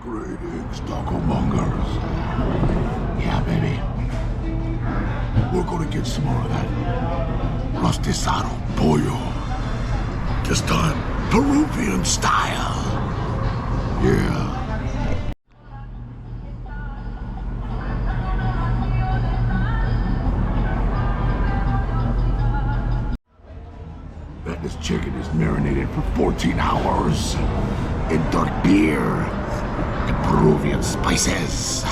Greetings, taco mongers. Yeah, baby. We're gonna get some more of that rostizado pollo. This time, Peruvian style. Yeah. Bet this chicken is marinated for 14 hours in dark beer and Peruvian spices.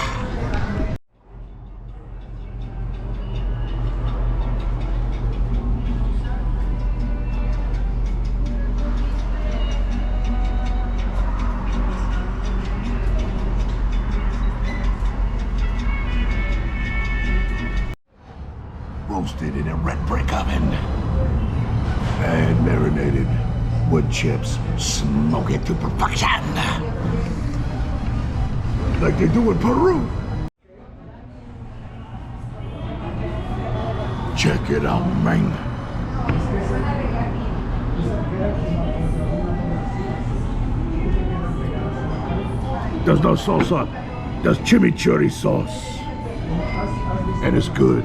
Roasted in a red brick oven and marinated with chips. Smoke it to perfection, like they do in Peru. Check it out, man. There's no salsa, there's chimichurri sauce, and it's good.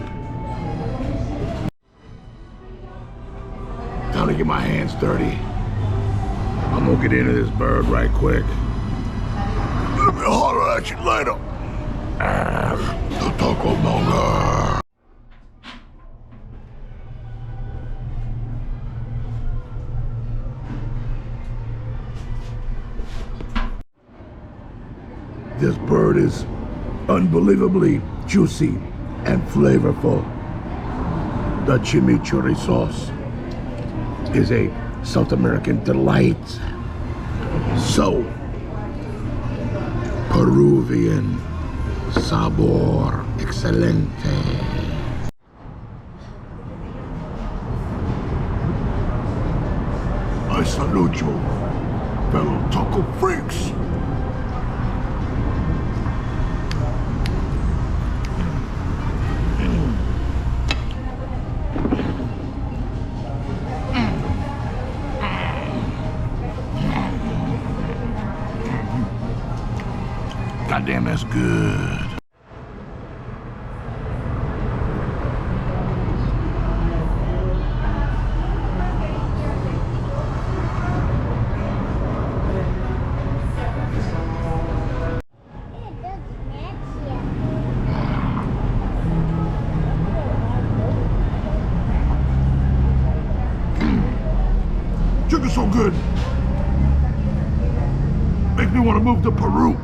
Time to get my hands dirty. I'm gonna get into this bird right quick. Let me holler at you later. The taco monger. This bird is unbelievably juicy and flavorful. The chimichurri sauce is a South American delight. So, Peruvian sabor excelente. I salute you, fellow taco freaks. Goddamn, that's good. Chicken's so good. Makes me want to move to Peru.